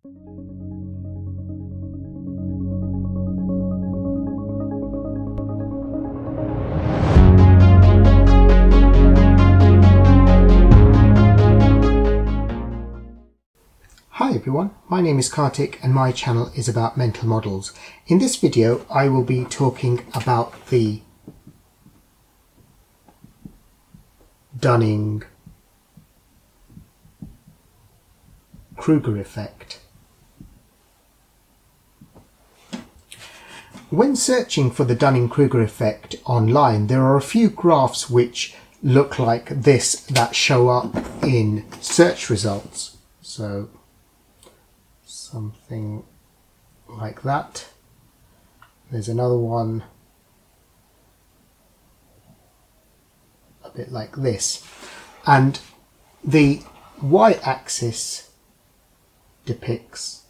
Hi everyone, my name is Kartik and my channel is about mental models. In this video I will be talking about the Dunning-Kruger Effect. When searching for the Dunning-Kruger Effect online, there are a few graphs which look like this that show up in search results. So something like that. There's another one a bit like this, and the y-axis depicts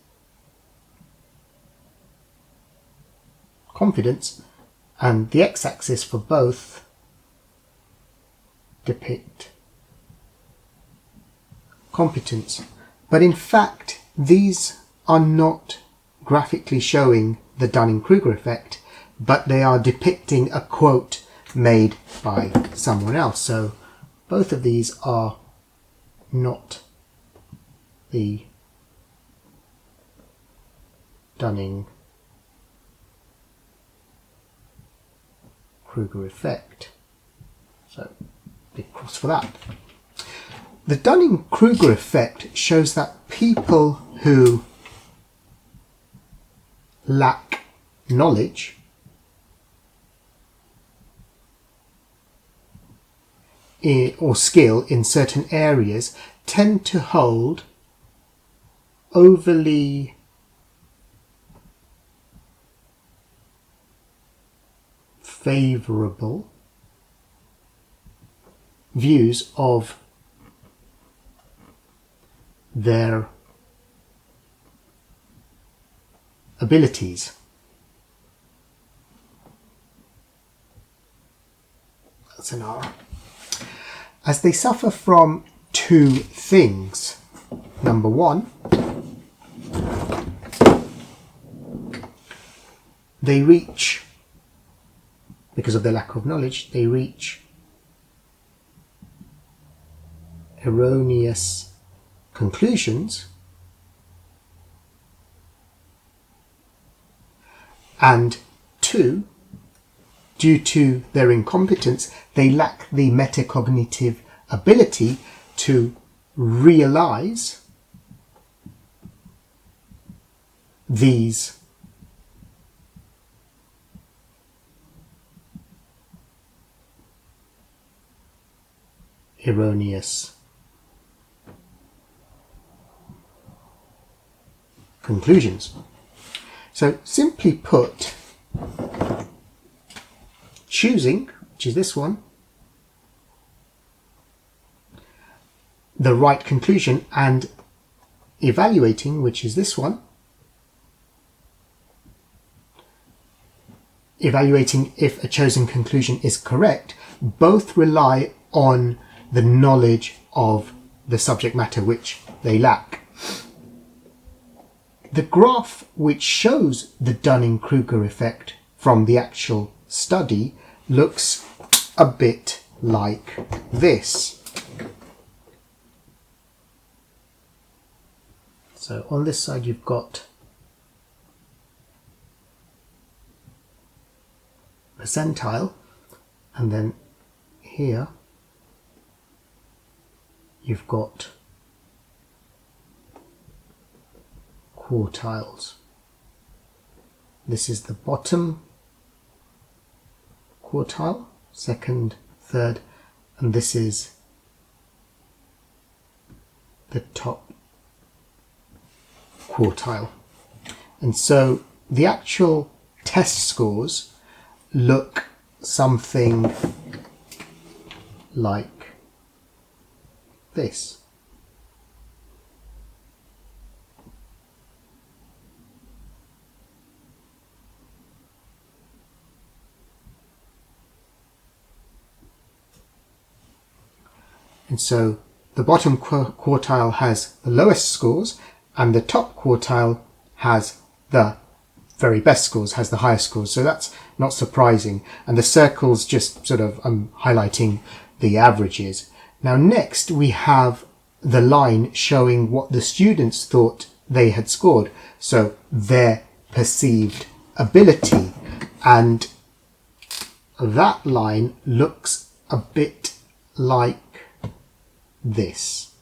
confidence and the x-axis for both depict competence. But in fact these are not graphically showing the Dunning-Kruger effect, but they are depicting a quote made by someone else. So both of these are not the Dunning-Kruger effect. So big cross for that. The Dunning-Kruger effect shows that people who lack knowledge or skill in certain areas tend to hold overly favourable views of their abilities. That's an R. As they suffer from two things. Number one, they reach, because of their lack of knowledge, they reach erroneous conclusions, and two, due to their incompetence, they lack the metacognitive ability to realize these erroneous conclusions. So simply put, choosing, which is this one, the right conclusion, and evaluating, which is this one, evaluating if a chosen conclusion is correct, both rely on the knowledge of the subject matter which they lack. The graph which shows the Dunning-Kruger effect from the actual study looks a bit like this. So on this side you've got percentile, and then here you've got quartiles. This is the bottom quartile, second, third, and this is the top quartile. And so the actual test scores look something like this. And so the bottom quartile has the lowest scores, and the top quartile has the very best scores, has the highest scores. So that's not surprising. And the circles just sort of highlighting the averages. Now next we have the line showing what the students thought they had scored. So their perceived ability. And that line looks a bit like this.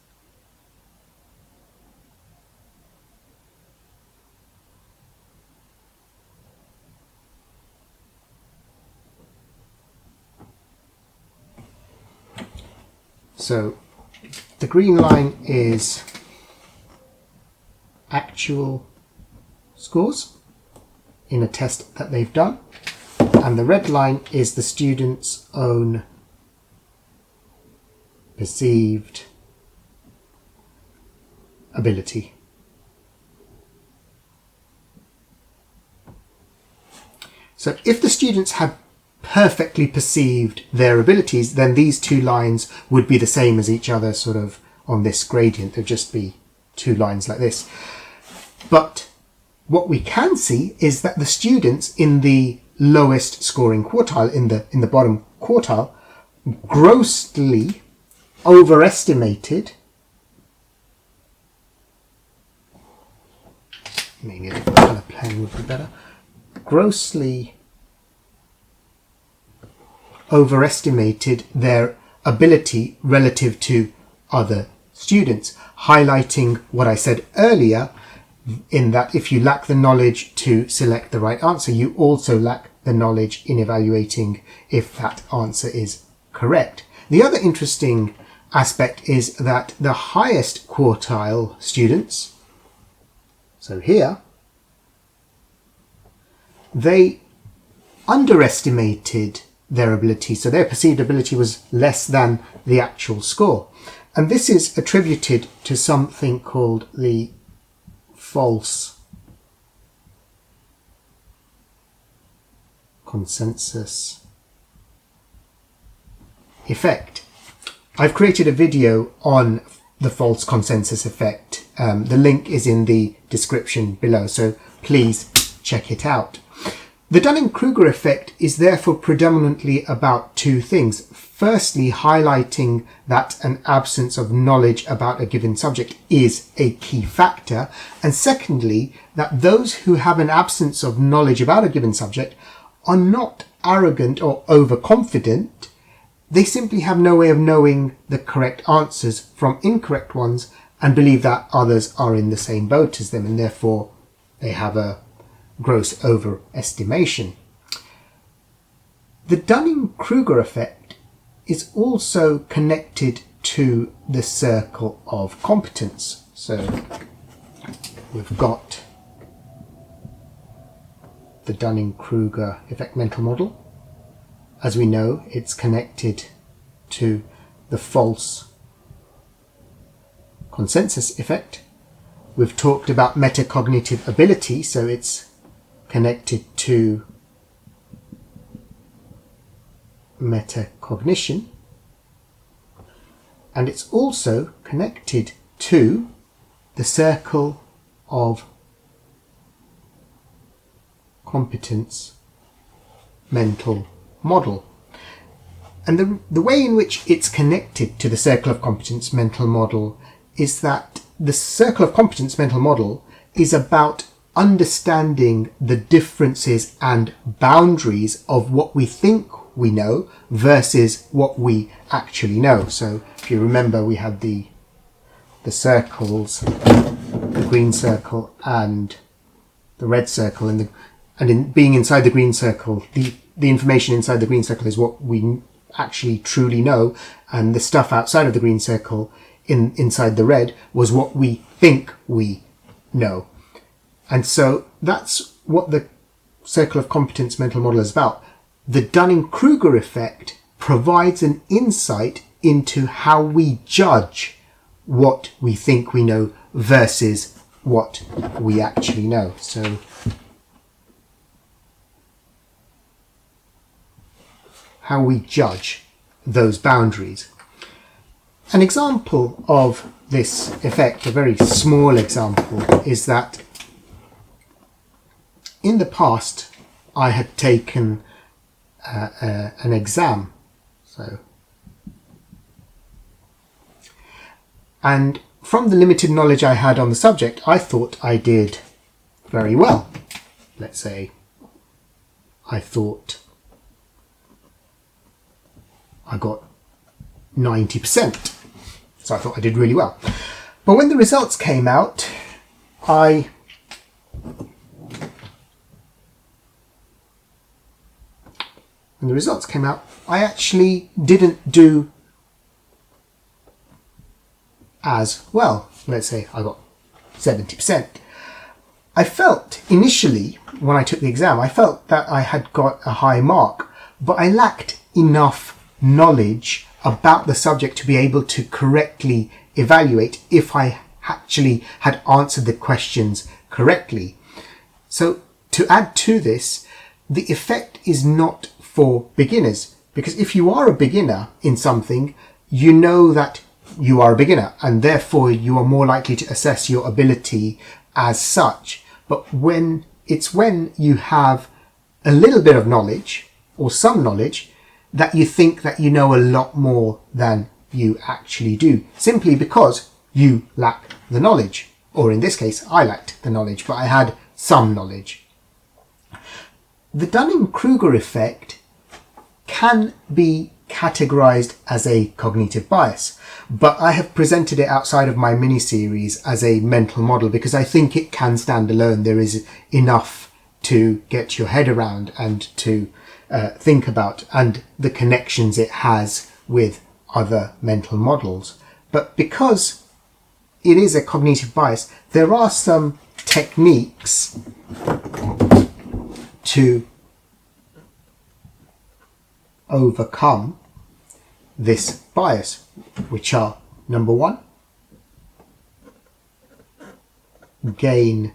So the green line is actual scores in a test that they've done, and the red line is the student's own perceived ability. So if the students had perfectly perceived their abilities, then these two lines would be the same as each other sort of on this gradient. There'd just be two lines like this. But what we can see is that the students in the lowest scoring quartile, in the bottom quartile, grossly overestimated, maybe a colour pen would be better, grossly overestimated their ability relative to other students, highlighting what I said earlier, in that if you lack the knowledge to select the right answer, you also lack the knowledge in evaluating if that answer is correct. The other interesting aspect is that the highest quartile students, so here, they underestimated their ability, so their perceived ability was less than the actual score. And this is attributed to something called the false consensus effect. I've created a video on the false consensus effect. The link is in the description below, so please check it out. The Dunning-Kruger effect is therefore predominantly about two things. Firstly, highlighting that an absence of knowledge about a given subject is a key factor. And secondly, that those who have an absence of knowledge about a given subject are not arrogant or overconfident. They simply have no way of knowing the correct answers from incorrect ones and believe that others are in the same boat as them, and therefore they have a gross overestimation. The Dunning-Kruger effect is also connected to the circle of competence. So we've got the Dunning-Kruger effect mental model. As we know, it's connected to the false consensus effect. We've talked about metacognitive ability, so it's connected to metacognition, and it's also connected to the circle of competence mental model. And the way in which it's connected to the circle of competence mental model is that the circle of competence mental model is about understanding the differences and boundaries of what we think we know versus what we actually know. So if you remember, we had the circles, the green circle and the red circle, and in being inside the green circle, the information inside the green circle is what we actually truly know, and the stuff outside of the green circle inside the red was what we think we know. And so that's what the circle of competence mental model is about. The Dunning-Kruger effect provides an insight into how we judge what we think we know versus what we actually know. So how we judge those boundaries. An example of this effect, a very small example, is that in the past I had taken an exam, and from the limited knowledge I had on the subject, I thought I did very well. Let's say I thought I got 90%. So I thought I did really well. But when the results came out, I actually didn't do as well. Let's say I got 70%. I felt initially, when I took the exam, I felt that I had got a high mark, but I lacked enough knowledge about the subject to be able to correctly evaluate if I actually had answered the questions correctly. So to add to this, the effect is not for beginners, because if you are a beginner in something, you know that you are a beginner and therefore you are more likely to assess your ability as such. But when you have a little bit of knowledge or some knowledge, that you think that you know a lot more than you actually do, simply because you lack the knowledge. Or in this case, I lacked the knowledge, but I had some knowledge. The Dunning-Kruger effect can be categorized as a cognitive bias, but I have presented it outside of my mini-series as a mental model because I think it can stand alone. There is enough to get your head around and to think about, and the connections it has with other mental models. But because it is a cognitive bias, there are some techniques to overcome this bias, which are: number one, gain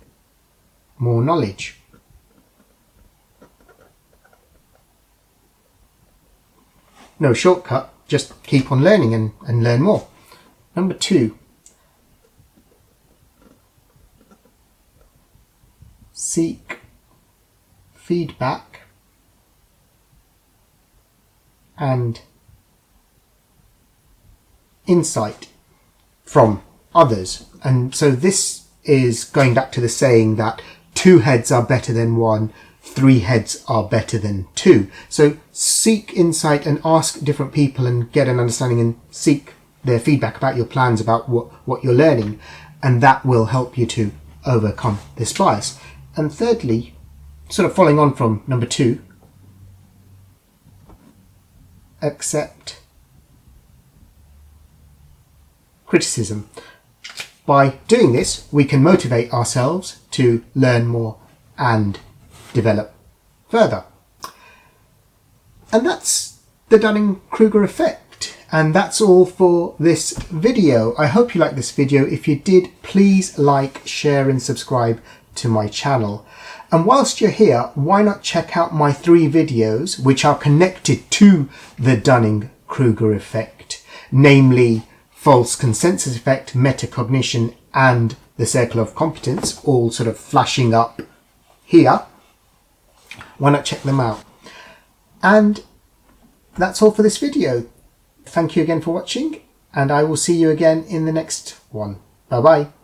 more knowledge. No shortcut, just keep on learning and learn more. Number two, seek feedback and insight from others. And so this is going back to the saying that 2 heads are better than 1, 3 heads are better than 2. So seek insight and ask different people and get an understanding and seek their feedback about your plans, about what you're learning, and that will help you to overcome this bias. And thirdly, sort of following on from number 2, accept criticism. By doing this, we can motivate ourselves to learn more and develop further. And that's the Dunning-Kruger effect. And that's all for this video. I hope you liked this video. If you did, please like, share and subscribe to my channel. And whilst you're here, why not check out my 3 videos which are connected to the Dunning-Kruger effect, namely false consensus effect, metacognition and the circle of competence, all sort of flashing up here. Why not check them out? And that's all for this video. Thank you again for watching, and I will see you again in the next one. Bye bye.